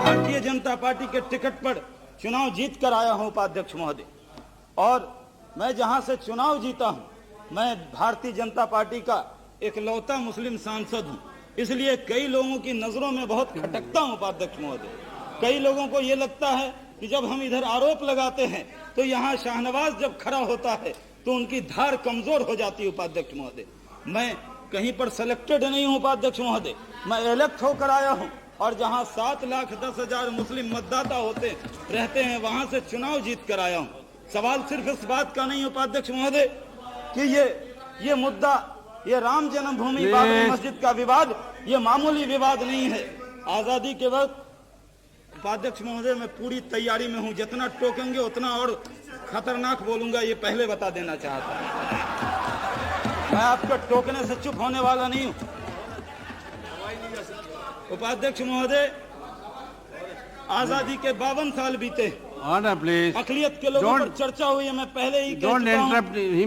Bharatiya Janata party के ticket पर चुनाव जीत कर आया हूं उपाध्यक्ष महोदय, और मैं जहां से चुनाव जीता हूं मैं भारतीय जनता पार्टी का इकलौता मुस्लिम सांसद हूं, इसलिए कई लोगों की नजरों में बहुत खटकता हूं उपाध्यक्ष महोदय। कई लोगों को ये लगता है कि जब हम इधर आरोप लगाते हैं तो यहाँ शाहनवाज जब खड़ा होता है तो उनकी धार कमजोर हो जाती है उपाध्यक्ष महोदय। मैं कहीं पर सिलेक्टेड नहीं हूं उपाध्यक्ष महोदय, मैं इलेक्ट होकर आया हूं, और जहां 7,10,000 मुस्लिम मतदाता होते रहते हैं वहां से चुनाव जीत कर आया हूं। सवाल सिर्फ इस बात का नहीं उपाध्यक्ष महोदय कि ये मुद्दा, ये राम जन्मभूमि बाबरी मस्जिद का विवाद, ये मामूली विवाद नहीं है। आजादी के वक्त उपाध्यक्ष महोदय मैं पूरी तैयारी में हूं, जितना टोकेंगे उतना और खतरनाक बोलूंगा, ये पहले बता देना चाहता हूं। मैं आपके टोकने से चुप होने वाला नहीं हूं। उपाध्यक्ष महोदय, आजादी के 52 साल बीते, अक़लियत के लोगों पर चर्चा हुई है। मैं पहले ही कह चुका हूं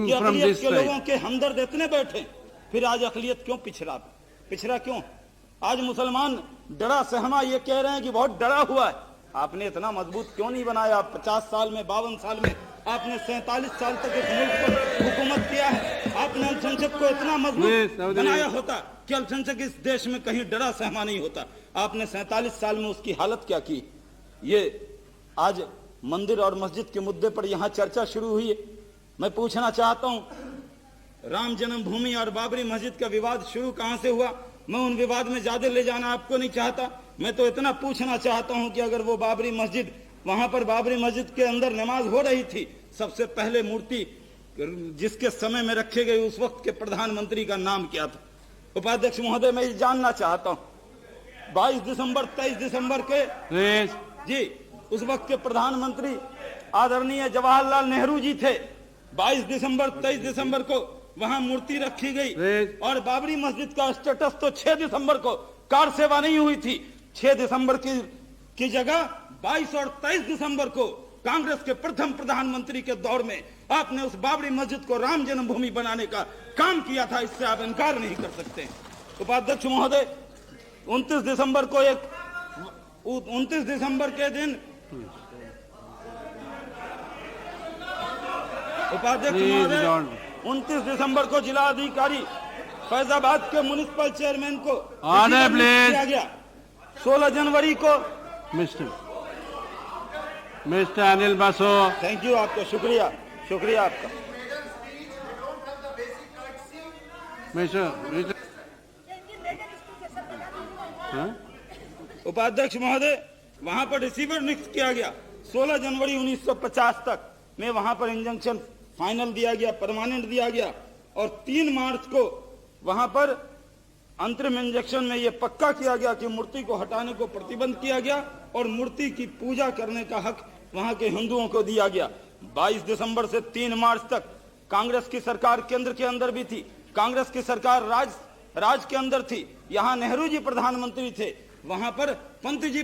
कि अक़लियत के लोगों के हमदर्द इतने बैठे, फिर आज अक़लियत क्यों पिछड़ा क्यों? आज मुसलमान डरा सहमा ये कह रहे हैं कि बहुत डरा हुआ है। आपने इतना मजबूत क्यों नहीं बनाया? 50 साल में, 52 साल में आपने 47 साल तक इस मुल्क पर हुकूमत किया है। आपने अल्पसंख्यक को इतना मजबूत बनाया होता कि अल्पसंख्यक इस देश में कहीं डरा सहमा नहीं होता। आपने 47 साल में उसकी हालत क्या की? ये आज मंदिर और मस्जिद के मुद्दे पर यहाँ चर्चा शुरू हुई है। मैं पूछना चाहता हूँ, राम जन्मभूमि और बाबरी मस्जिद का विवाद शुरू कहाँ से हुआ? मैं उन विवाद में ज्यादा ले जाना आपको नहीं चाहता। मैं तो इतना पूछना चाहता हूं कि अगर वो बाबरी मस्जिद, वहां पर बाबरी मस्जिद के अंदर नमाज हो रही थी, सबसे पहले मूर्ति जिसके समय में रखे गए उस वक्त के प्रधानमंत्री का नाम क्या था? उपाध्यक्ष महोदय, मैं जानना चाहता हूं। 22 दिसंबर 23 दिसंबर के जी उस वक्त के प्रधानमंत्री आदरणीय जवाहरलाल नेहरू जी थे। 22 दिसंबर 23 दिसंबर को वहां मूर्ति रखी गई, और बाबरी मस्जिद का स्टेटस तो 6 दिसंबर को कार सेवा नहीं हुई थी। 6 दिसंबर की जगह 22 और 23 दिसंबर को कांग्रेस के प्रथम प्रधानमंत्री के दौर में आपने उस बाबरी मस्जिद को राम जन्मभूमि बनाने का काम किया था। इससे आप इनकार नहीं कर सकते। उपाध्यक्ष महोदय, 29 दिसंबर को 29 दिसंबर के दिन उपाध्यक्ष महोदय 29 दिसंबर को जिला अधिकारी फैजाबाद के म्युनिसिपल चेयरमैन को किया गया। 16 जनवरी को mister Anil Basu, thank you आपका, शुक्रिया आपका। उपाध्यक्ष महोदय, वहां पर रिसीवर नियुक्त किया गया। 16 जनवरी 1950 तक में वहां पर इंजंक्शन फाइनल दिया गया, परमानेंट दिया गया, और 3 मार्च को वहां पर अंतरिम इंजेक्शन में यह पक्का किया गया कि मूर्ति को हटाने को प्रतिबंध किया गया और मूर्ति की पूजा करने का हक वहां के हिंदुओं को दिया गया। 22 दिसंबर से 3 मार्च तक कांग्रेस की सरकार केंद्र के अंदर भी थी, कांग्रेस की सरकार राज के अंदर थी। यहाँ नेहरू जी प्रधानमंत्री थे, वहां पर पंत जी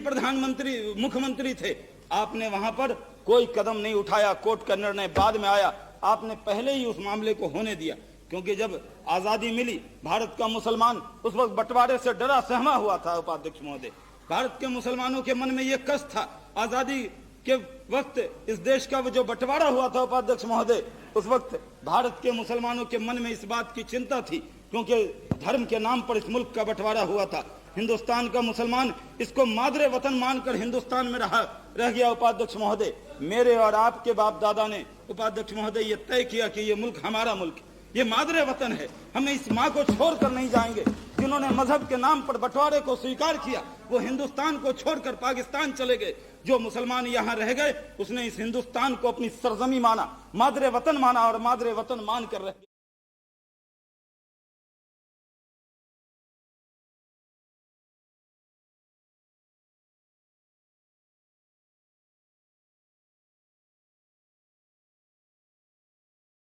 मुख्यमंत्री थे। आपने वहां पर कोई कदम नहीं उठाया। कोर्ट का निर्णय बाद में आया, आपने पहले ही उस मामले को होने दिया, क्योंकि जब आजादी मिली भारत का मुसलमान उस वक्त बंटवारे से डरा सहमा हुआ था। उपाध्यक्ष महोदय, भारत के मुसलमानों के मन में यह कष्ट था आजादी के वक्त, इस देश का जो बंटवारा हुआ था उपाध्यक्ष महोदय, उस वक्त भारत के मुसलमानों के मन में इस बात की चिंता थी, क्योंकि धर्म के नाम पर इस मुल्क का बंटवारा हुआ था। हिंदुस्तान का मुसलमान इसको मादरे वतन मानकर हिंदुस्तान में रह गया। उपाध्यक्ष महोदय, मेरे और आपके बाप दादा ने उपाध्यक्ष महोदय ये तय किया कि ये मुल्क हमारा मुल्क, ये मादरे वतन है, हमें इस माँ को छोड़कर नहीं जाएंगे। जिन्होंने मजहब के नाम पर बंटवारे को स्वीकार किया वो हिंदुस्तान को छोड़कर पाकिस्तान चले गए। जो मुसलमान यहाँ रह गए उसने इस हिंदुस्तान को अपनी सरजमी माना, मादरे वतन माना, और मादरे वतन मानकर रह गए।